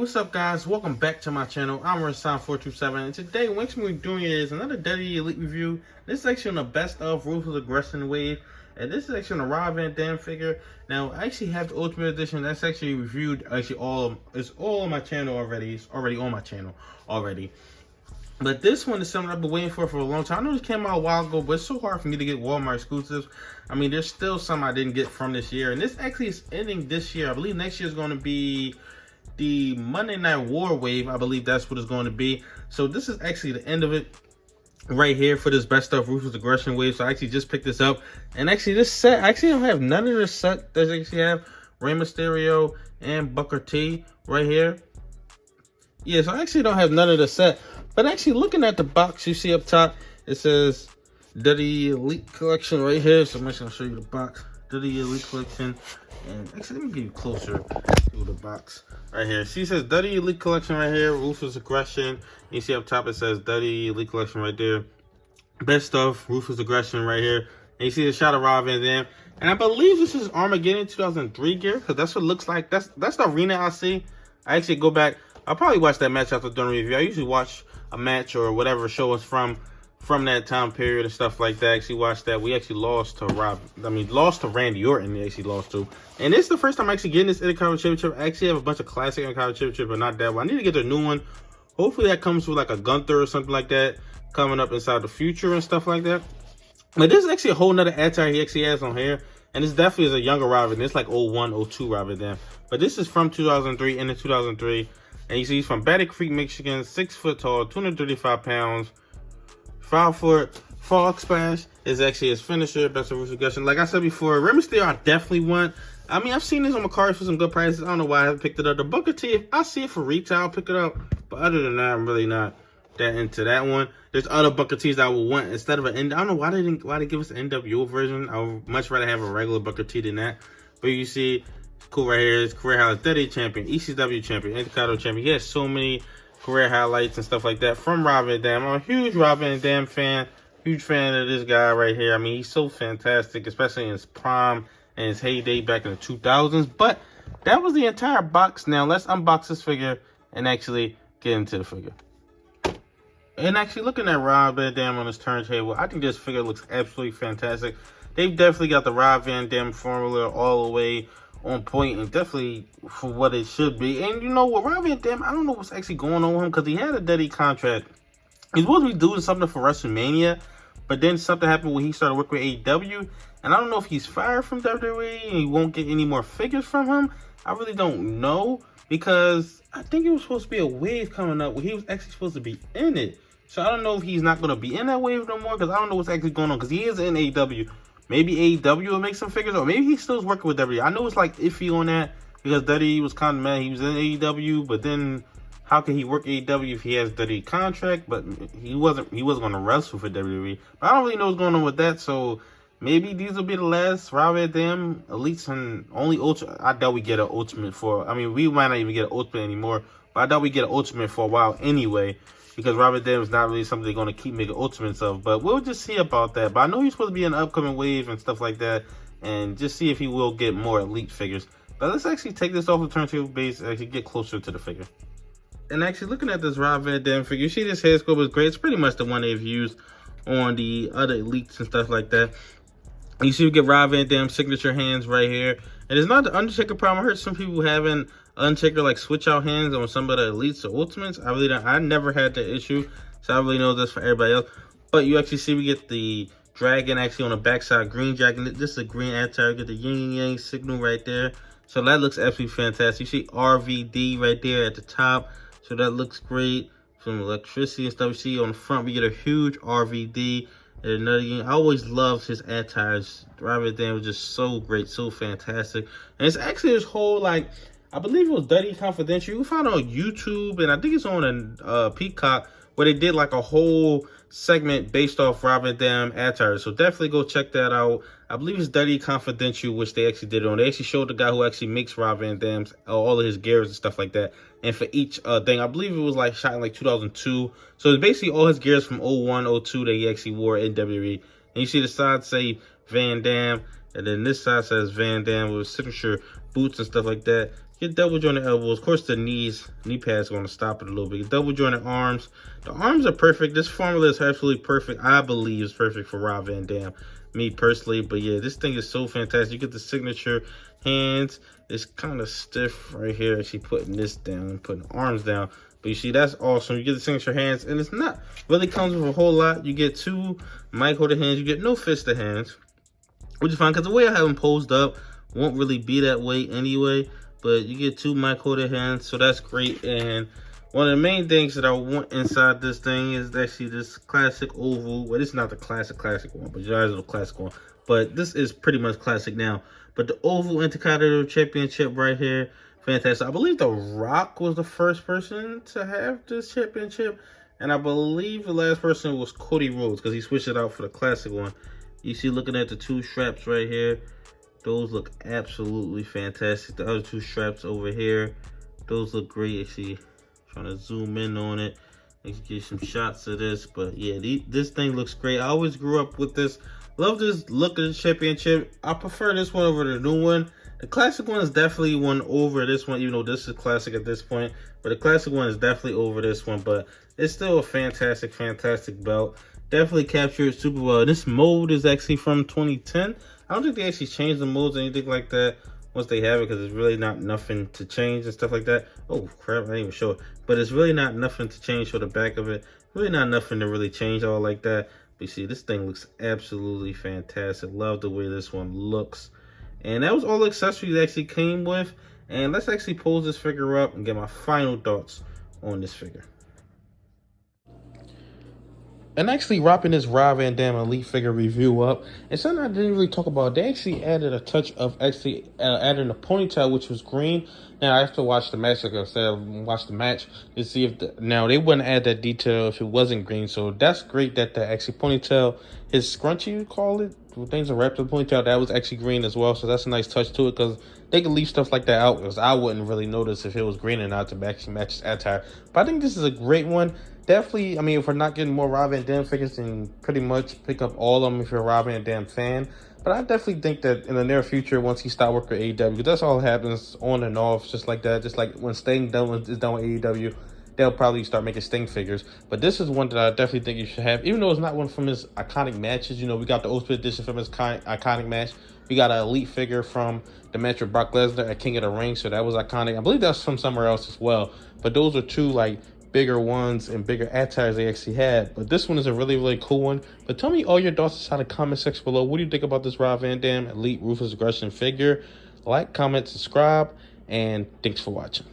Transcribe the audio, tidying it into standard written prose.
what's up, guys? Welcome back to my channel. I'm Ruthless427, and today what we're doing is another WWE Elite review. This is actually on the best of Ruthless Aggression wave, and this is actually on a Rob Van Dam figure. Now, I actually have the Ultimate Edition. That's actually reviewed. Actually, it's all on my channel already. It's already on my channel already. But this one is something I've been waiting for a long time. I know this came out a while ago, but it's so hard for me to get Walmart exclusives. I mean, there's still some I didn't get from this year, and this actually is ending this year. I believe next year is going to be the Monday Night War wave. I believe that's what it's going to be. So this is actually the end of it right here for this best of Ruthless Aggression wave. So I actually just picked this up, and actually this set, I actually don't have none of the set that I actually have. Rey Mysterio and Booker T right here. Yeah, so I actually don't have none of the set. But actually looking at the box, you see up top, it says WWE Elite Collection right here. So I'm just going to show you the box. WWE Elite Collection. And actually, let me get you closer to the box right here. See, it says WWE Elite Collection right here. Ruthless Aggression. You see up top, it says WWE Elite Collection right there. Best of Ruthless Aggression right here. And you see the shot of Rob Van Dam. And I believe this is Armageddon 2003 gear, because that's what it looks like. That's the arena I see. I actually go back. I'll probably watch that match after doing a review. I usually watch a match or whatever show is from that time period and stuff like that. Actually watched that. We actually lost to lost to Randy Orton. We actually lost to. And this is the first time I'm actually getting this Intercontinental Championship. I actually have a bunch of classic Intercontinental Championship, but not that one. I need to get the new one. Hopefully that comes with like a Gunther or something like that coming up inside the future and stuff like that. But this is actually a whole nother attire he actually has on here. And this definitely is a younger Rob Van Dam. It's like 01, 02 Rob Van Dam. But this is from 2003, into 2003. And you see he's from Battle Creek, Michigan, 6 foot tall, 235 pounds, 5 foot. Frog Splash is actually his finisher, best of Ruthless Aggression. Like I said before, Rey Mysterio I definitely want. I mean, I've seen this on my cards for some good prices. I don't know why I haven't picked it up. The Booker T, if I see it for retail, I'll pick it up. But other than that, I'm really not that into that one. There's other Booker T's that I would want instead of an I don't know why they give us an NWO version. I would much rather have a regular Booker T than that. But you see, cool right here. His career highlights: WWE champion, ECW champion, Intercontinental champion. He has so many career highlights and stuff like that from Rob Van Dam. I'm a huge Rob Van Dam fan. Huge fan of this guy right here. I mean, he's so fantastic, especially in his prime and his heyday back in the 2000s. But that was the entire box. Now let's unbox this figure and actually get into the figure. And actually looking at Rob Van Dam on his turntable, I think this figure looks absolutely fantastic. They've definitely got the Rob Van Dam formula all the way on point, and definitely for what it should be. And you know what, Rob Van Dam, I don't know what's actually going on with him, because he had a WWE contract. He's supposed to be doing something for WrestleMania, but then something happened when he started working with AEW, and I don't know if he's fired from WWE and he won't get any more figures from him. I really don't know, because I think it was supposed to be a wave coming up where he was actually supposed to be in it. So I don't know if he's not going to be in that wave no more, because I don't know what's actually going on, because he is in AEW. Maybe AEW will make some figures, or maybe he still is working with WWE. I know it's like iffy on that, because WWE was kind of mad he was in AEW, but then how can he work AEW if he has WWE contract? But he wasn't going to wrestle for WWE. But I don't really know what's going on with that. So maybe these will be the last Rob Van Dam Elites and only Ultimate. I doubt we get an Ultimate for. I mean, we might not even get an Ultimate anymore. But I doubt we get an Ultimate for a while anyway, because Rob Van Dam is not really something they're going to keep making Ultimates of. But we'll just see about that. But I know he's supposed to be in the upcoming wave and stuff like that, and just see if he will get more Elite figures. But let's actually take this off the turntable base and actually get closer to the figure. And actually looking at this Rob Van Dam figure, you see this head sculpt is great. It's pretty much the one they've used on the other Elites and stuff like that. And you see we get Rob Van Dam's signature hands right here. And it's not the Undertaker problem. I heard some people having Undertaker like switch out hands on some of the Elites or Ultimates. I really don't. I never had that issue, so I really know this for everybody else. But you actually see we get the dragon actually on the backside, green dragon. This is a green attire. Get the yin and yang signal right there. So that looks absolutely fantastic. You see RVD right there at the top. So that looks great. Some electricity and stuff. You see on the front, we get a huge RVD. And another thing, I always loved his attires. Rob Van Dam was just so great, so fantastic. And it's actually this whole, like, I believe it was WWE Confidential. You can find it on YouTube, and I think it's on Peacock, where they did like a whole segment based off Rob Van Dam attires. So definitely go check that out. I believe it's WWE Confidential, which they actually did it on. They actually showed the guy who actually makes Rob Van Dam's, all of his gears and stuff like that. And for each thing, I believe it was like shot in like 2002. So it's basically all his gears from 01, 02 that he actually wore in WWE. And you see the side say Van Dam, and then this side says Van Dam with signature boots and stuff like that. Get double jointed elbows. Of course, the knee pads are going to stop it a little bit. Get double jointed arms. The arms are perfect. This formula is absolutely perfect. I believe it's perfect for Rob Van Dam, me personally. But yeah, this thing is so fantastic. You get the signature hands. It's kind of stiff right here. Actually putting this down, putting the arms down. But you see, that's awesome. You get the signature hands, and it's not really comes with a whole lot. You get 2 mic holder hands. You get no fisted hands, which is fine because the way I have them posed up won't really be that way anyway. But you get 2 mic holder hands, so that's great. And one of the main things that I want inside this thing is actually this classic oval. Well, this is not the classic one, but you guys know the classic one. But this is pretty much classic now. But the oval Intercontinental Championship right here, fantastic. I believe The Rock was the first person to have this championship, and I believe the last person was Cody Rhodes because he switched it out for the classic one. You see, looking at the 2 straps right here, those look absolutely fantastic. The other 2 straps over here, those look great. Actually, trying to zoom in on it, get some shots of this. But yeah, this thing looks great. I always grew up with this. Love this look of the championship. I prefer this one over the new one. The classic one is definitely one over this one, even though this is classic at this point. But the classic one is definitely over this one. But it's still a fantastic, fantastic belt. Definitely captured super well. This mold is actually from 2010. I don't think they actually changed the molds or anything like that once they have it, because it's really not nothing to change and stuff like that. Oh crap, I didn't even show it. But it's really not nothing to change for the back of it. Really not nothing to really change all like that. But you see, this thing looks absolutely fantastic. Love the way this one looks. And that was all the accessories it actually came with. And let's actually pose this figure up and get my final thoughts on this figure. And actually wrapping this Rob Van Dam Elite figure review up, and something I didn't really talk about, they actually added a touch of adding a ponytail, which was green. Now I have to watch the match, like I said, watch the match to see if now they wouldn't add that detail if it wasn't green. So that's great that the actually ponytail, his scrunchie you call it, things are wrapped in the ponytail, that was actually green as well. So that's a nice touch to it, because they can leave stuff like that out, because I wouldn't really notice if it was green or not to actually match his attire. But I think this is a great one. Definitely, I mean, if we're not getting more Rob Van Dam figures, then pretty much pick up all of them if you're a Rob Van Dam fan. But I definitely think that in the near future, once he stops working with AEW, because that's all that happens on and off, just like that. Just like when Sting is done with AEW, they'll probably start making Sting figures. But this is one that I definitely think you should have, even though it's not one from his iconic matches. You know, we got the Ultimate Edition from his iconic match. We got an Elite figure from the match with Brock Lesnar at King of the Ring, so that was iconic. I believe that's from somewhere else as well. But those are 2 like bigger ones and bigger attires they actually had. But this one is a really, really cool one. But tell me all your thoughts inside the comment section below. What do you think about this Rob Van Dam Elite Ruthless Aggression figure? Like, comment, subscribe, and thanks for watching.